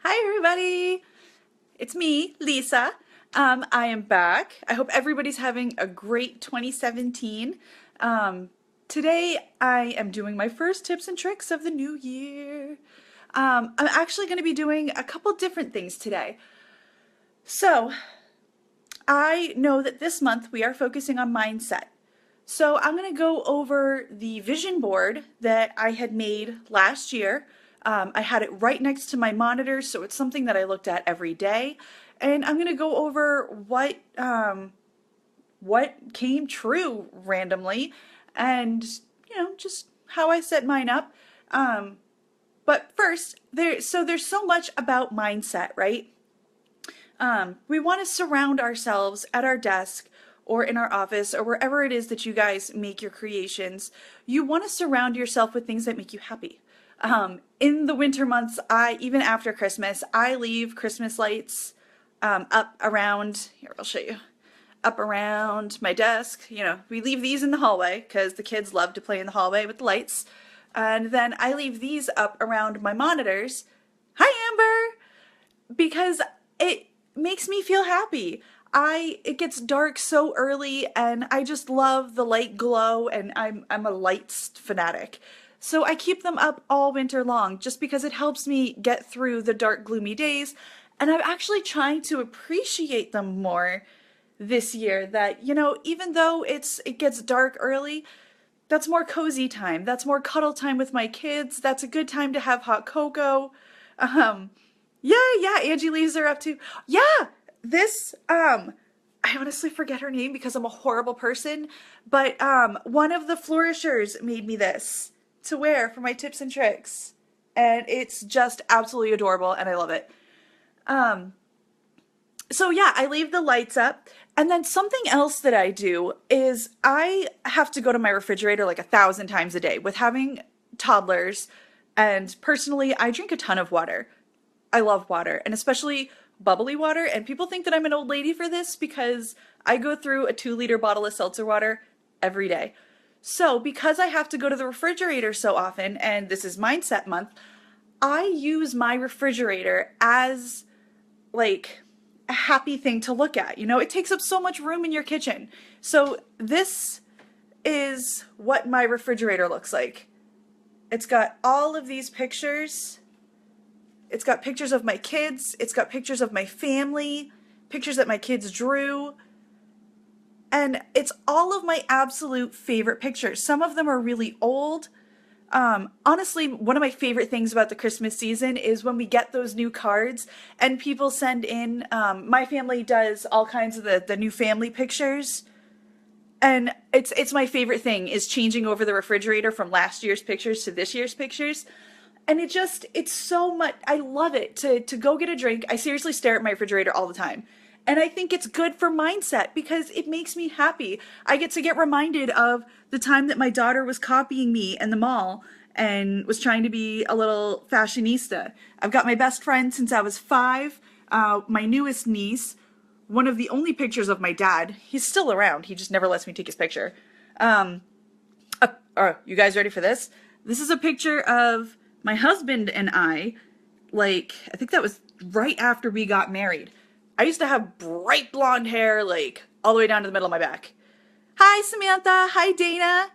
Hi everybody! It's me, Lisa. I am back. I hope everybody's having a great 2017. Today I am doing my first tips and tricks of the new year. I'm actually going to be doing a couple different things today. So, I know that this month we are focusing on mindset. So I'm going to go over the vision board that I had made last year. I had it right next to my monitor, so it's something that I looked at every day. And I'm going to go over what came true randomly, and just how I set mine up. But first, there's so much about mindset, right? We want to surround ourselves at our desk or in our office or wherever it is that you guys make your creations. You want to surround yourself with things that make you happy. In the winter months, even after Christmas, I leave Christmas lights up around, here I'll show you, up around my desk. We leave these in the hallway because the kids love to play in the hallway with the lights. And then I leave these up around my monitors. Hi, Amber! Because it makes me feel happy. It gets dark so early and I just love the light glow, and I'm a lights fanatic. So I keep them up all winter long just because it helps me get through the dark, gloomy days. And I'm actually trying to appreciate them more this year, that, even though it gets dark early, that's more cozy time. That's more cuddle time with my kids. That's a good time to have hot cocoa. Yeah, Angie leaves her up too. Yeah, this, I honestly forget her name because I'm a horrible person, but one of the flourishers made me this to wear for my tips and tricks, and it's just absolutely adorable, and I love it. So yeah, I leave the lights up, and then something else that I do is I have to go to my refrigerator like 1,000 times a day with having toddlers, and personally, I drink a ton of water. I love water, and especially bubbly water, and people think that I'm an old lady for this because I go through a 2-liter bottle of seltzer water every day. So because I have to go to the refrigerator so often, and this is mindset month, I use my refrigerator as like a happy thing to look at. It takes up so much room in your kitchen. So this is what my refrigerator looks like. It's got all of these pictures. It's got pictures of my kids. It's got pictures of my family, pictures that my kids drew. And it's all of my absolute favorite pictures. Some of them are really old. Honestly, one of my favorite things about the Christmas season is when we get those new cards and people send in, my family does all kinds of the new family pictures. And it's my favorite thing is changing over the refrigerator from last year's pictures to this year's pictures. And it's so much, I love it to go get a drink. I seriously stare at my refrigerator all the time. And I think it's good for mindset because it makes me happy. I get to get reminded of the time that my daughter was copying me in the mall and was trying to be a little fashionista. I've got my best friend since I was 5, my newest niece, one of the only pictures of my dad. He's still around. He just never lets me take his picture. Are you guys ready for this? This is a picture of my husband and I think that was right after we got married. I used to have bright blonde hair, all the way down to the middle of my back. Hi, Samantha. Hi, Dana.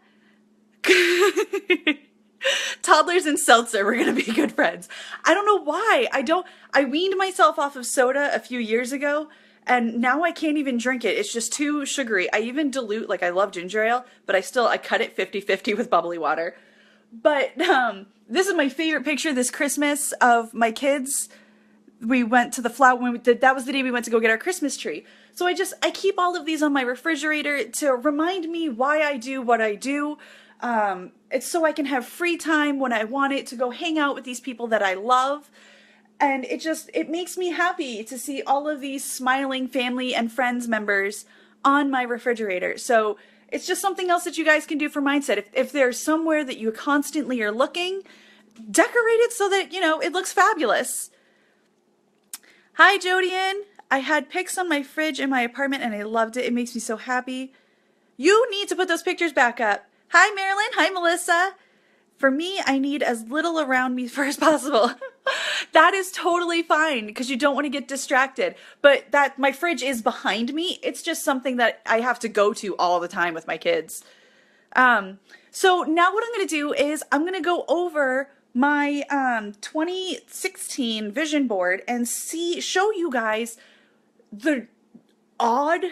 Toddlers and seltzer, we're gonna be good friends. I don't know why. I weaned myself off of soda a few years ago, and now I can't even drink it. It's just too sugary. I even dilute, I love ginger ale, but I cut it 50-50 with bubbly water. But this is my favorite picture this Christmas of my kids. We went to the flower, that was the day we went to go get our Christmas tree. So I keep all of these on my refrigerator to remind me why I do what I do. It's so I can have free time when I want it to go hang out with these people that I love. And it makes me happy to see all of these smiling family and friends members on my refrigerator. So it's just something else that you guys can do for mindset. If there's somewhere that you constantly are looking, decorate it so that, it looks fabulous. Hi, Jodian. I had pics on my fridge in my apartment and I loved it. It makes me so happy. You need to put those pictures back up. Hi, Marilyn. Hi, Melissa. For me, I need as little around me as possible. That is totally fine because you don't want to get distracted. But that my fridge is behind me. It's just something that I have to go to all the time with my kids. So now what I'm going to do is I'm going to go over my 2016 vision board and show you guys the odd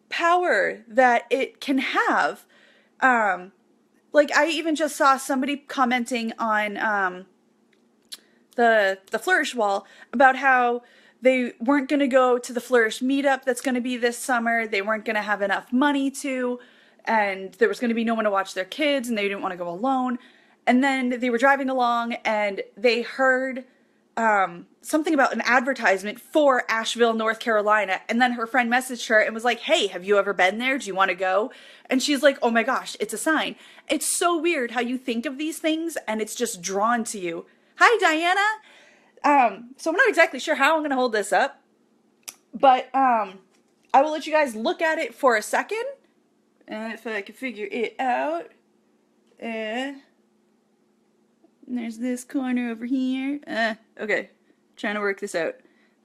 power that it can have. Like I even just saw somebody commenting on the Flourish wall about how they weren't going to go to the Flourish meetup that's going to be this summer. They weren't going to have enough money to, and there was going to be no one to watch their kids, and they didn't want to go alone. And then they were driving along, and they heard something about an advertisement for Asheville, North Carolina. And then her friend messaged her and was like, hey, have you ever been there? Do you want to go? And she's like, oh my gosh, it's a sign. It's so weird how you think of these things and it's just drawn to you. Hi, Diana. So I'm not exactly sure how I'm going to hold this up, but I will let you guys look at it for a second. If I can figure it out. There's this corner over here. Okay. Trying to work this out.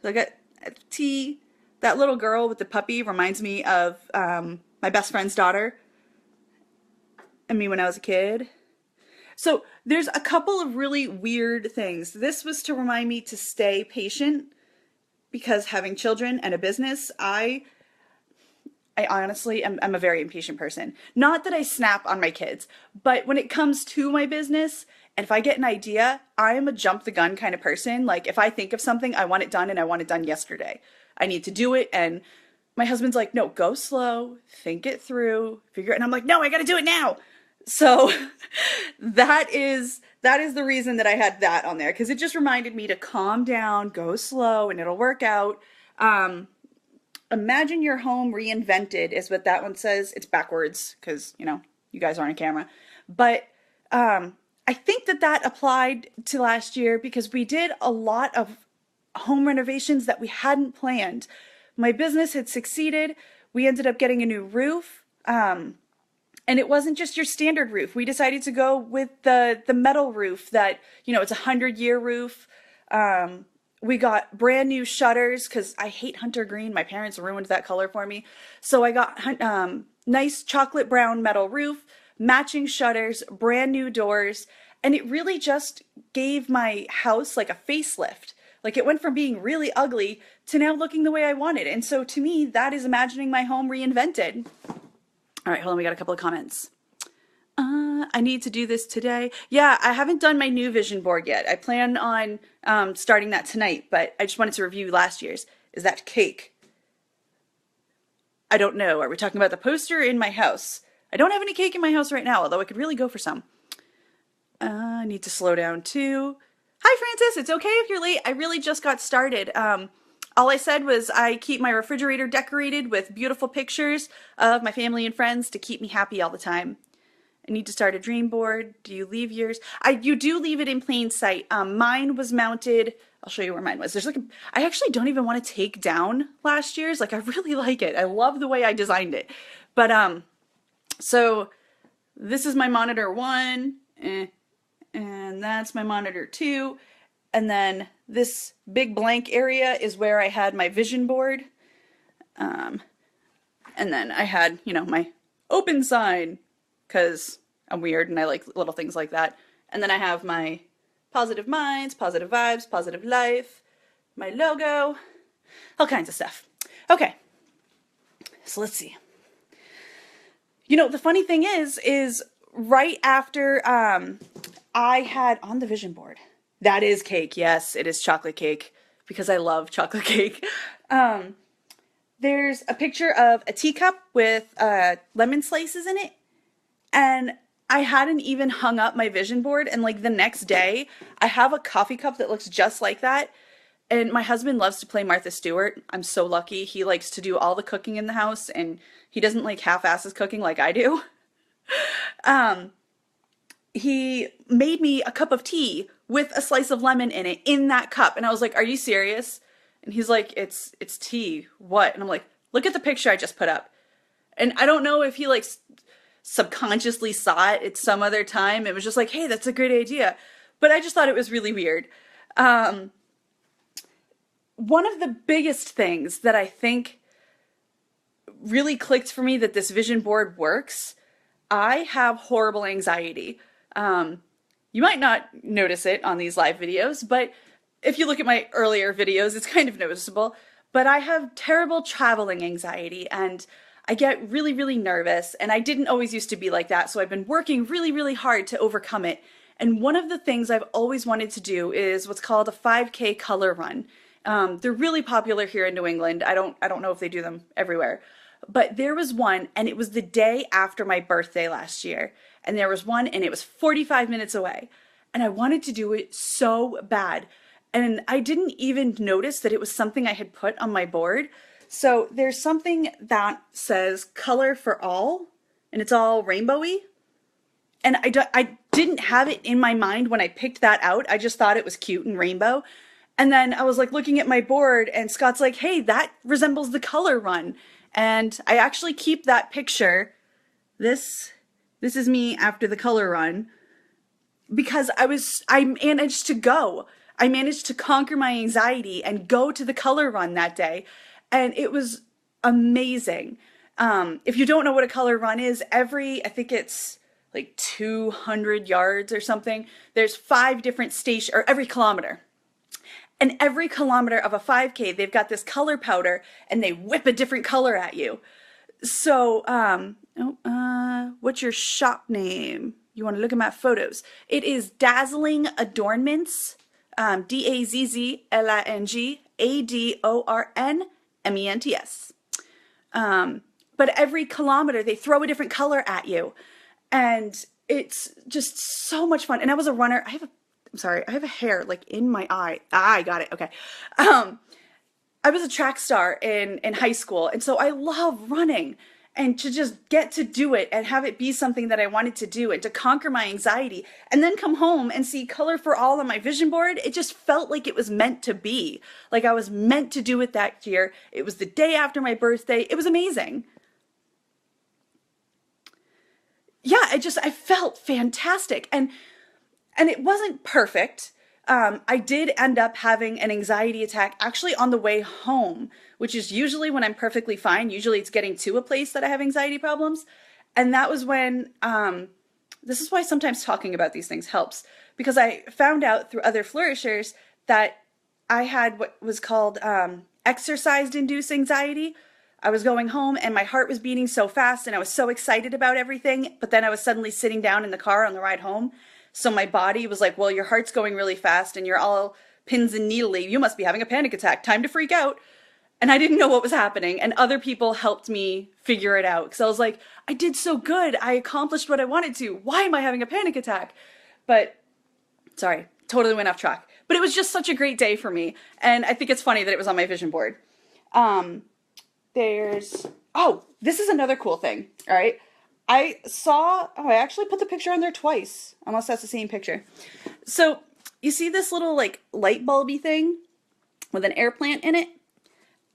So I got T. That little girl with the puppy reminds me of my best friend's daughter. And me when I was a kid. So there's a couple of really weird things. This was to remind me to stay patient because having children and a business, I honestly am a very impatient person. Not that I snap on my kids, but when it comes to my business, and if I get an idea, I am a jump the gun kind of person. Like if I think of something, I want it done and I want it done yesterday. I need to do it. And my husband's like, no, go slow, think it through, figure it. And I'm like, no, I got to do it now. So that is the reason that I had that on there. Cause it just reminded me to calm down, go slow, and it'll work out. Imagine your home reinvented is what that one says. It's backwards because, you guys aren't on camera. But I think that applied to last year because we did a lot of home renovations that we hadn't planned. My business had succeeded. We ended up getting a new roof. And it wasn't just your standard roof. We decided to go with the metal roof that, it's a 100-year roof. We got brand new shutters because I hate hunter green. My parents ruined that color for me. So I got nice chocolate brown metal roof, matching shutters, brand new doors. And it really just gave my house like a facelift. Like it went from being really ugly to now looking the way I wanted. And so to me, that is imagining my home reinvented. All right, hold on. We got a couple of comments. I need to do this today. Yeah, I haven't done my new vision board yet. I plan on starting that tonight, but I just wanted to review last year's. Is that cake? I don't know. Are we talking about the poster in my house? I don't have any cake in my house right now, although I could really go for some. I need to slow down too. Hi, Francis. It's okay if you're late. I really just got started. All I said was I keep my refrigerator decorated with beautiful pictures of my family and friends to keep me happy all the time. I need to start a dream board. Do you leave yours? You do leave it in plain sight. Mine was mounted. I'll show you where mine was. I actually don't even want to take down last year's. Like I really like it. I love the way I designed it. But so this is my monitor 1, and that's my monitor 2. And then this big blank area is where I had my vision board. And then I had, my open sign because I'm weird and I like little things like that. And then I have my positive minds, positive vibes, positive life, my logo, all kinds of stuff. Okay, so let's see. The funny thing is right after I had on the vision board, that is cake. Yes, it is chocolate cake because I love chocolate cake. There's a picture of a teacup with lemon slices in it. And I hadn't even hung up my vision board. And like the next day, I have a coffee cup that looks just like that. And my husband loves to play Martha Stewart. I'm so lucky. He likes to do all the cooking in the house. And he doesn't like half-ass his cooking like I do. He made me a cup of tea with a slice of lemon in it in that cup. And I was like, are you serious? And he's like, it's tea. What? And I'm like, look at the picture I just put up. And I don't know if he like subconsciously saw it at some other time. It was just like, hey, that's a great idea. But I just thought it was really weird. one of the biggest things that I think really clicked for me that this vision board works, I have horrible anxiety. You might not notice it on these live videos, but if you look at my earlier videos, it's kind of noticeable. But I have terrible traveling anxiety and I get really, really nervous. And I didn't always used to be like that. So I've been working really, really hard to overcome it. And one of the things I've always wanted to do is what's called a 5K color run. They're really popular here in New England. I don't know if they do them everywhere. But there was one, and it was the day after my birthday last year. And there was one, and it was 45 minutes away. And I wanted to do it so bad. And I didn't even notice that it was something I had put on my board. So there's something that says color for all, and it's all rainbowy. And I didn't have it in my mind when I picked that out. I just thought it was cute and rainbow. And then I was like looking at my board, and Scott's like, hey, that resembles the color run. And I actually keep that picture. This is me after the color run because I managed to go. I managed to conquer my anxiety and go to the color run that day. And it was amazing. If you don't know what a color run is, I think it's like 200 yards or something. There's 5 different stations, or every kilometer. And every kilometer of a 5K, they've got this color powder and they whip a different color at you. So, what's your shop name? You want to look at my photos. It is Dazzling Adornments, DAZZLING ADORNMENTS. But every kilometer, they throw a different color at you. And it's just so much fun. And I was a runner. I have a hair like in my eye. I got it. Okay. I was a track star in high school. And so I love running, and to just get to do it and have it be something that I wanted to do and to conquer my anxiety and then come home and see color for all on my vision board. It just felt like it was meant to be. Like I was meant to do it that year. It was the day after my birthday. It was amazing. Yeah, I felt fantastic. And it wasn't perfect. I did end up having an anxiety attack actually on the way home, which is usually when I'm perfectly fine. Usually it's getting to a place that I have anxiety problems. And that was when, this is why sometimes talking about these things helps, because I found out through other flourishers that I had what was called exercise-induced anxiety. I was going home and my heart was beating so fast and I was so excited about everything, but then I was suddenly sitting down in the car on the ride home. So my body was like, well, your heart's going really fast and you're all pins and needly. You must be having a panic attack. Time to freak out. And I didn't know what was happening. And other people helped me figure it out. Because I was like, I did so good. I accomplished what I wanted to. Why am I having a panic attack? But, sorry, totally went off track. But it was just such a great day for me. And I think it's funny that it was on my vision board. This is another cool thing. All right. I actually put the picture on there twice, unless that's the same picture. So you see this little like light bulby thing with an air plant in it?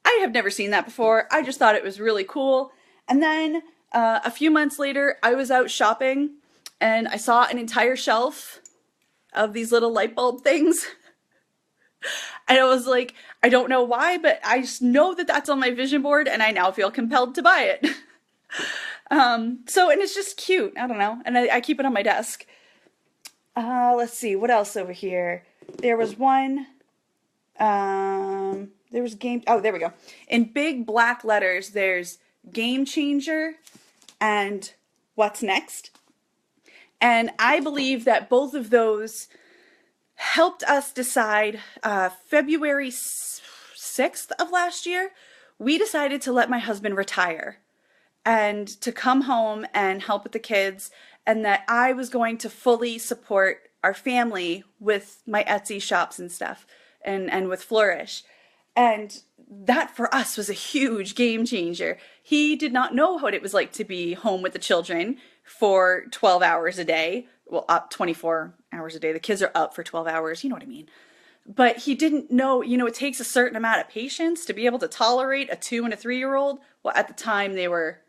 I have never seen that before. I just thought it was really cool. And then a few months later, I was out shopping and I saw an entire shelf of these little light bulb things. And I was like, I don't know why, but I just know that that's on my vision board and I now feel compelled to buy it. And it's just cute. I don't know. And I keep it on my desk. Let's see, what else over here? There was one, there was there we go. In big black letters, there's Game Changer and What's Next. And I believe that both of those helped us decide, February 6th of last year, we decided to let my husband retire and to come home and help with the kids, and that I was going to fully support our family with my Etsy shops and stuff and with Flourish. And that for us was a huge game changer. He did not know what it was like to be home with the children for 12 hours a day. Well, up 24 hours a day. The kids are up for 12 hours. You know what I mean? But he didn't know, it takes a certain amount of patience to be able to tolerate a 2 and a 3-year-old. Well, at the time they were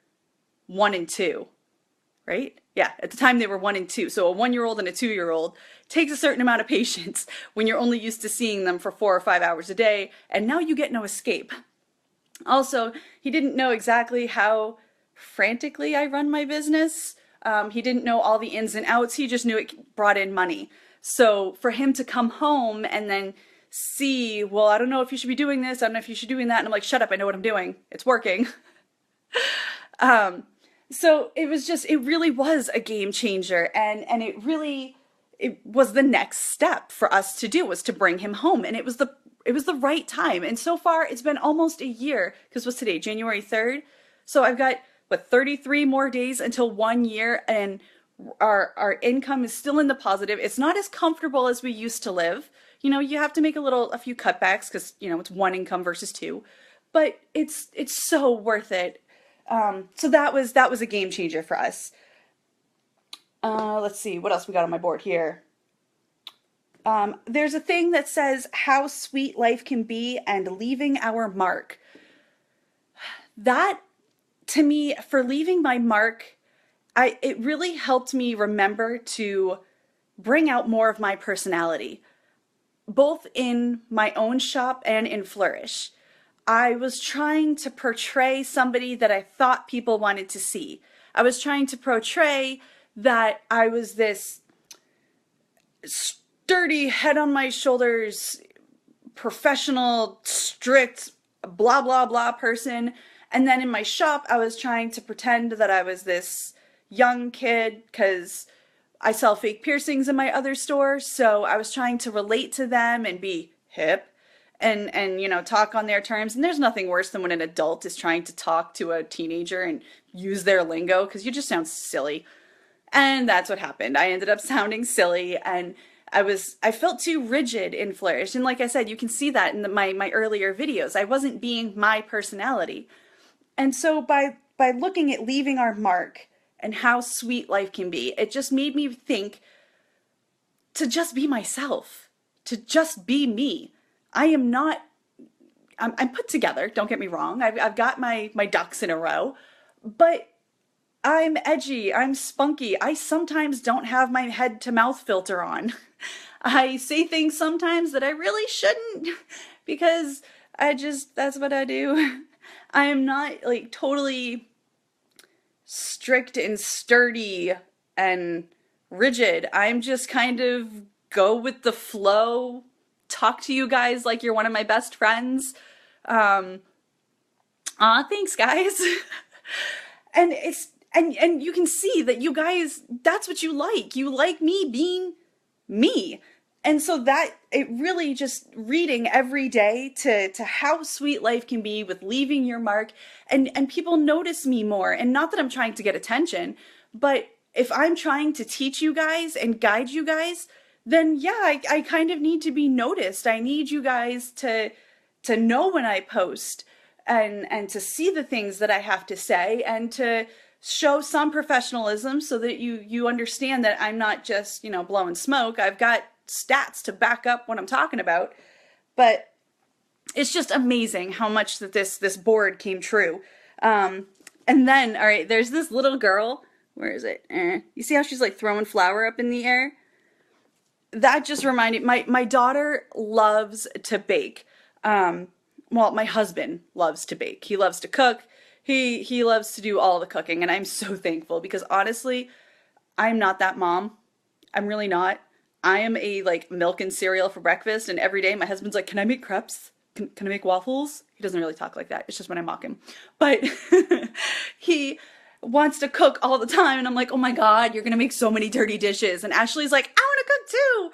1 and 2, right? Yeah, at the time they were 1 and 2. So a 1 year old and a 2 year old takes a certain amount of patience when you're only used to seeing them for 4 or 5 hours a day, and now you get no escape. Also, he didn't know exactly how frantically I run my business. He didn't know all the ins and outs. He just knew it brought in money. So for him to come home and then see, well, I don't know if you should be doing this. I don't know if you should be doing that. And I'm like, shut up. I know what I'm doing. It's working. Um, so it was just, it really was a game changer. And it was the next step for us to do was to bring him home. And it was the right time. And so far it's been almost a year because what's today, January 3rd? So I've got, what, 33 more days until 1 year, and our income is still in the positive. It's not as comfortable as we used to live. You know, you have to make a few cutbacks because, you know, it's one income versus two, but it's so worth it. So that was a game changer for us. Let's see what else we got on my board here. There's a thing that says how sweet life can be and leaving our mark. That, to me, for leaving my mark, it really helped me remember to bring out more of my personality, both in my own shop and in Flourish. I was trying to portray somebody that I thought people wanted to see. I was trying to portray that I was this sturdy, head on my shoulders, professional, strict, blah, blah, blah person. And then in my shop, I was trying to pretend that I was this young kid because I sell fake piercings in my other store. So I was trying to relate to them and be hip and you know, talk on their terms. And there's nothing worse than when an adult is trying to talk to a teenager and use their lingo because you just sound silly. And that's what happened. I ended up sounding silly, and I felt too rigid in Flourish. And like I said, you can see that in my earlier videos. I wasn't being my personality. And so by looking at leaving our mark and how sweet life can be, it just made me think to just be myself, to just be me. I am not, I'm put together, don't get me wrong. I've got my ducks in a row, but I'm edgy, I'm spunky. I sometimes don't have my head to mouth filter on. I say things sometimes that I really shouldn't because that's what I do. I am not like totally strict and sturdy and rigid. I'm just kind of go with the flow, talk to you guys like you're one of my best friends. Thanks guys. And and you can see that you guys, that's what you like. You like me being me. And so that it really just reading every day to how sweet life can be with leaving your mark, and people notice me more. And not that I'm trying to get attention, but if I'm trying to teach you guys and guide you guys, then yeah, I kind of need to be noticed. I need you guys to know when I post and to see the things that I have to say and to show some professionalism so that you understand that I'm not just, you know, blowing smoke. I've got stats to back up what I'm talking about. But it's just amazing how much that this board came true. And then, all right, there's this little girl. Where is it? You see how she's like throwing flour up in the air? That just reminded my daughter loves to bake. Well, my husband loves to bake. He loves to cook. He loves to do all the cooking, and I'm so thankful because honestly, I'm not that mom. I'm really not. I am a like milk and cereal for breakfast, and every day my husband's like, "Can I make crepes? Can I make waffles?" He doesn't really talk like that. It's just when I mock him. But he wants to cook all the time, and I'm like, "Oh my God, you're gonna make so many dirty dishes." And Ashley's like, "I want to cook too."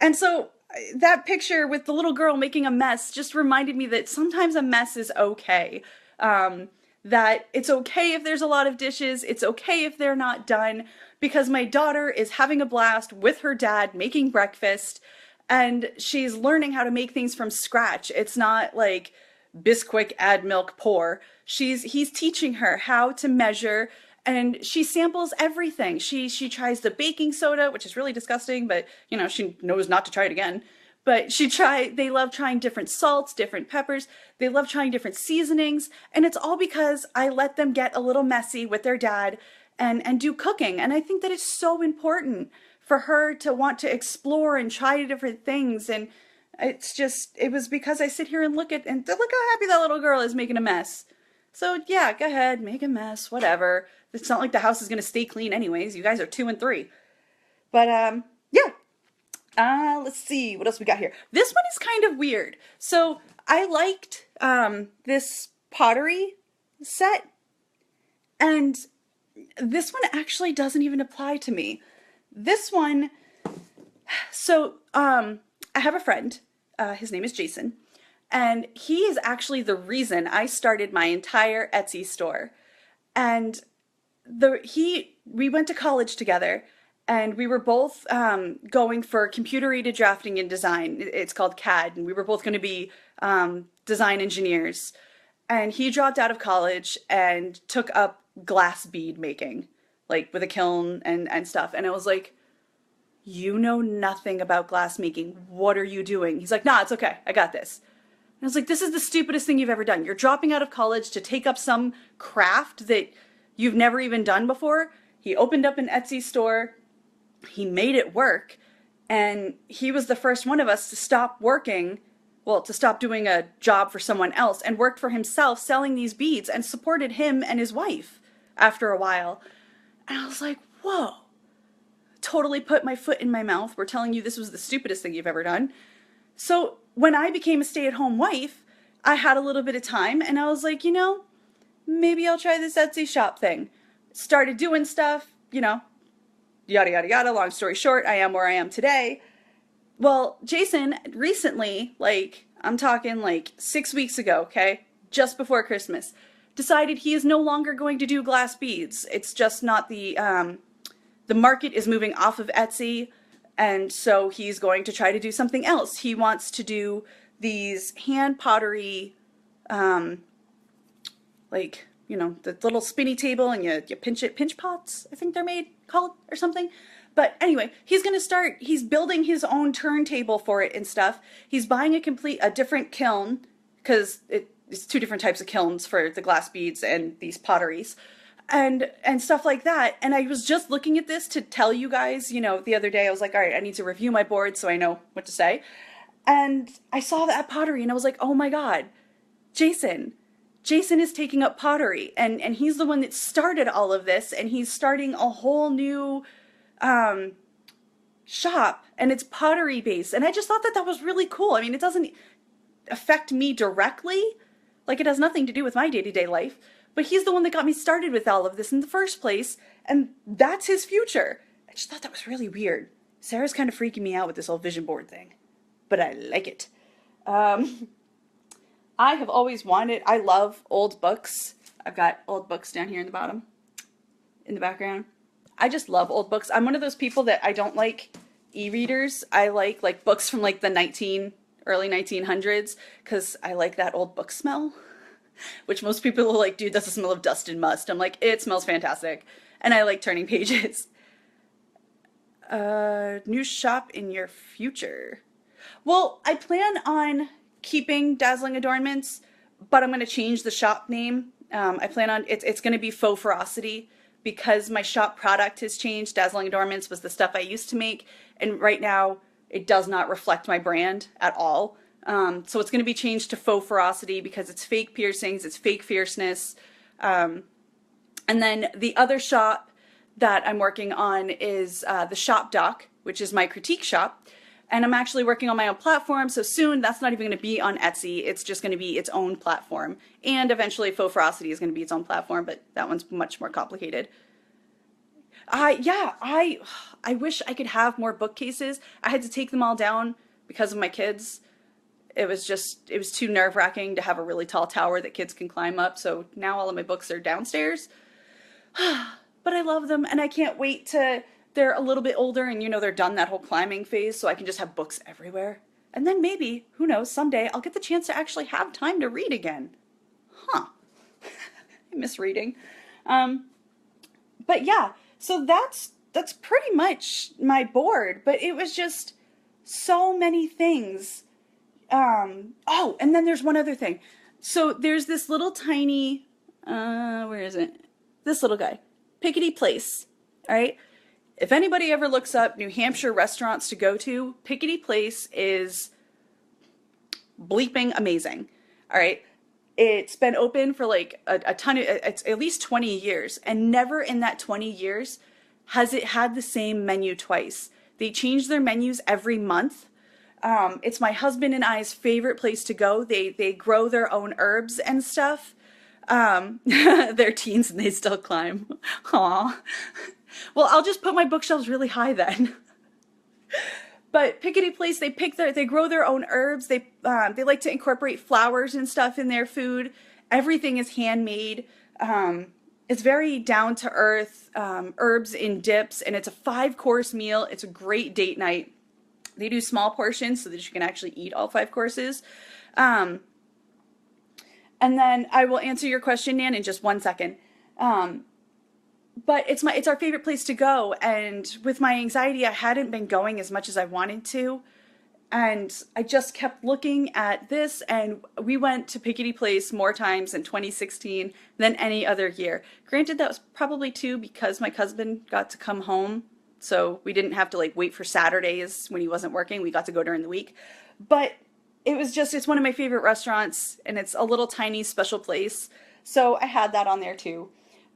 And so that picture with the little girl making a mess just reminded me that sometimes a mess is okay. That it's okay if there's a lot of dishes, it's okay if they're not done, because my daughter is having a blast with her dad making breakfast, and she's learning how to make things from scratch. It's not like Bisquick, add milk, pour. He's teaching her how to measure, and she samples everything. She tries the baking soda, which is really disgusting, but you know, she knows not to try it again. But they love trying different salts, different peppers. They love trying different seasonings. And it's all because I let them get a little messy with their dad. and do cooking. And I think that it's so important for her to want to explore and try different things. And it was because I sit here and look how happy that little girl is making a mess. So yeah, go ahead, make a mess, whatever. It's not like the house is gonna stay clean anyways. You guys are 2 and 3. But yeah. Let's see what else we got here. This one is kind of weird. So I liked this pottery set, and this one actually doesn't even apply to me. This one, so I have a friend. His name is Jason, and he is actually the reason I started my entire Etsy store. And we went to college together, and we were both going for computer-aided drafting and design. It's called CAD, and we were both going to be design engineers. And he dropped out of college and took up glass bead making, like with a kiln and stuff. And I was like, you know nothing about glass making. What are you doing? He's like, nah, it's okay. I got this. And I was like, this is the stupidest thing you've ever done. You're dropping out of college to take up some craft that you've never even done before. He opened up an Etsy store. He made it work. And he was the first one of us to stop working, well, to stop doing a job for someone else, and worked for himself selling these beads, and supported him and his wife after a while. And I was like, whoa. Totally put my foot in my mouth. We're telling you this was the stupidest thing you've ever done. So when I became a stay-at-home wife, I had a little bit of time, and I was like, maybe I'll try this Etsy shop thing. Started doing stuff, yada, yada, yada. Long story short, I am where I am today. Well, Jason recently, I'm talking 6 weeks ago, okay, just before Christmas, decided he is no longer going to do glass beads. It's just not the market is moving off of Etsy, and so he's going to try to do something else. He wants to do these hand pottery, the little spinny table, and you pinch pots, I think they're called, or something. But anyway, he's building his own turntable for it and stuff. He's buying a different kiln, because it's 2 different types of kilns for the glass beads and these potteries. And stuff like that. And I was just looking at this to tell you guys, the other day I was like, all right, I need to review my board so I know what to say. And I saw that pottery and I was like, oh my God, Jason is taking up pottery, and he's the one that started all of this, and he's starting a whole new shop, and it's pottery based. And I just thought that was really cool. I mean, it doesn't affect me directly, it has nothing to do with my day-to-day life. But he's the one that got me started with all of this in the first place, and that's his future. I just thought that was really weird. Sarah's kind of freaking me out with this whole vision board thing, but I like it. I have always I love old books. I've got old books down here in the background. I just love old books. I'm one of those people that I don't like e-readers. I like books from the early 1900s, because I like that old book smell. Which most people are like, dude, that's the smell of dust and must. I'm like, it smells fantastic. And I like turning pages. New shop in your future. Well, I plan on keeping Dazzling Adornments, but I'm going to change the shop name. I plan on, it's going to be Faux Ferocity, because my shop product has changed. Dazzling Adornments was the stuff I used to make, and right now it does not reflect my brand at all. So it's going to be changed to Faux Ferocity, because it's fake piercings, it's fake fierceness. And then the other shop that I'm working on is the Shop Doc, which is my critique shop. And I'm actually working on my own platform, so soon that's not even going to be on Etsy. It's just going to be its own platform. And eventually Faux Ferocity is going to be its own platform, but that one's much more complicated. I wish I could have more bookcases. I had to take them all down because of my kids. It was too nerve-wracking to have a really tall tower that kids can climb up, so now all of my books are downstairs. But I love them, and I can't wait they're a little bit older, and they're done that whole climbing phase, so I can just have books everywhere. And then maybe, who knows, someday I'll get the chance to actually have time to read again. Huh. I miss reading. But yeah, so that's pretty much my board, but it was just so many things. Oh, and then there's one other thing. So there's this little tiny, where is it? This little guy. Pickety Place, all right? If anybody ever looks up New Hampshire restaurants to go to, Pickety Place is bleeping amazing, all right? It's been open for like a ton of, it's at least 20 years, and never in that 20 years has it had the same menu twice. They change their menus every month. It's my husband and I's favorite place to go. They grow their own herbs and stuff. They're teens and they still climb. Aw. Well, I'll just put my bookshelves really high then. But Pickety Place, they grow their own herbs. They like to incorporate flowers and stuff in their food. Everything is handmade. It's very down to earth, herbs in dips, and it's a 5-course meal. It's a great date night. They do small portions so that you can actually eat all 5 courses. And then I will answer your question, Nan, in just 1 second. But it's our favorite place to go, and with my anxiety, I hadn't been going as much as I wanted to, and I just kept looking at this, and we went to Pickety Place more times in 2016 than any other year. Granted, that was probably too because my husband got to come home, so we didn't have to like wait for Saturdays when he wasn't working. We got to go during the week, but it's one of my favorite restaurants, and it's a little tiny special place, so I had that on there too.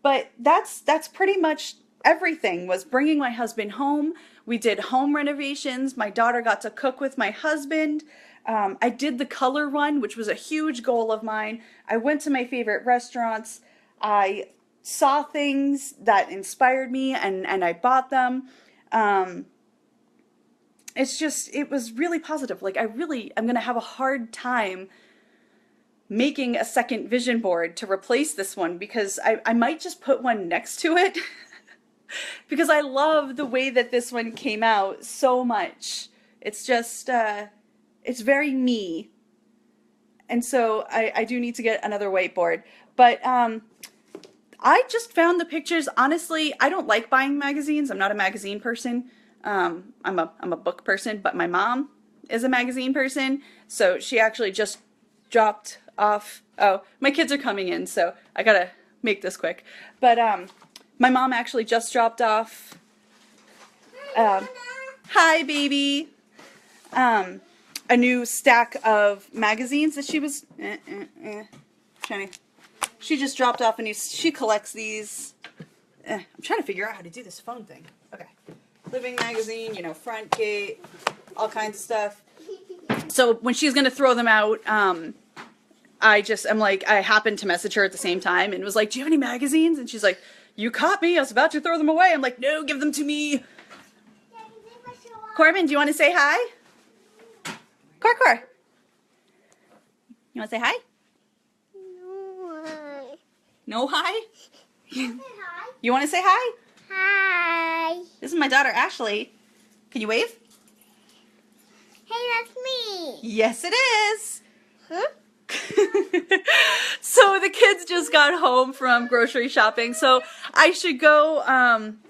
But that's pretty much everything, was bringing my husband home. We did home renovations. My daughter got to cook with my husband. I did the color run, which was a huge goal of mine. I went to my favorite restaurants. I saw things that inspired me, and I bought them. It was really positive. Like, I'm going to have a hard time making a second vision board to replace this one, because I might just put one next to it because I love the way that this one came out so much. It's just, it's very me. And so I do need to get another whiteboard. But I just found the pictures. Honestly, I don't like buying magazines. I'm not a magazine person. I'm a book person, but my mom is a magazine person. So she actually just dropped off. Oh, my kids are coming in, so I gotta make this quick. But my mom actually just dropped off. Hi, baby. A new stack of magazines that she was She just dropped off a new. She collects these. I'm trying to figure out how to do this phone thing. Okay, Living magazine, Front Gate, all kinds of stuff. So when she's gonna throw them out, I happened to message her at the same time and was like, do you have any magazines? And she's like, you caught me. I was about to throw them away. I'm like, no, give them to me. Corbin, do you want to say hi? Cor. You want to say hi? No hi? You want to say hi? Hi. This is my daughter, Ashley. Can you wave? Hey, that's me. Yes, it is. Huh? So the kids just got home from grocery shopping, so I should go,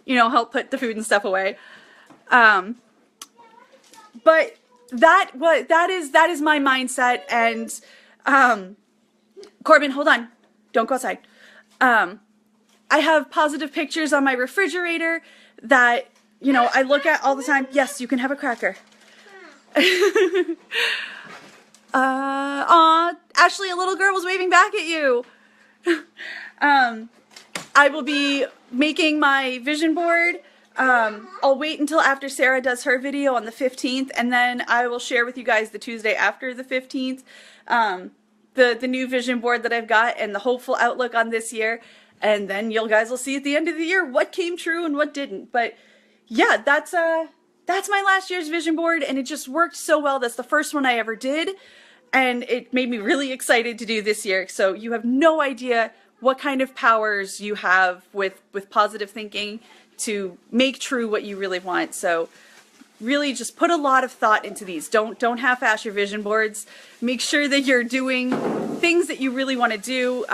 help put the food and stuff away. But that is my mindset, and Corbin, hold on, don't go outside. I have positive pictures on my refrigerator that I look at all the time. Yes, you can have a cracker. Aw, Ashley, a little girl was waving back at you. I will be making my vision board. I'll wait until after Sarah does her video on the 15th, and then I will share with you guys the Tuesday after the 15th, the new vision board that I've got and the hopeful outlook on this year. And then you guys will see at the end of the year what came true and what didn't. But yeah, that's my last year's vision board, and it just worked so well. That's the first one I ever did, and it made me really excited to do this year. So you have no idea what kind of powers you have with positive thinking to make true what you really want. So really just put a lot of thought into these. Don't half-ass your vision boards. Make sure that you're doing things that you really want to do,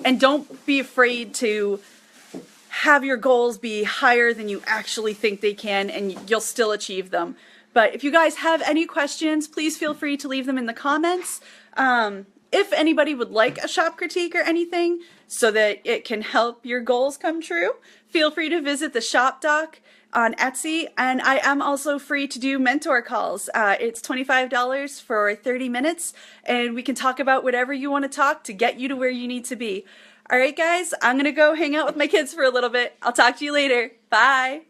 and don't be afraid to have your goals be higher than you actually think they can, and you'll still achieve them. But if you guys have any questions, please feel free to leave them in the comments. if anybody would like a shop critique or anything so that it can help your goals come true, feel free to visit the shop doc on Etsy. And I am also free to do mentor calls. It's $25 for 30 minutes, and we can talk about whatever you want to talk to get you to where you need to be. All right, guys, I'm going to go hang out with my kids for a little bit. I'll talk to you later. Bye.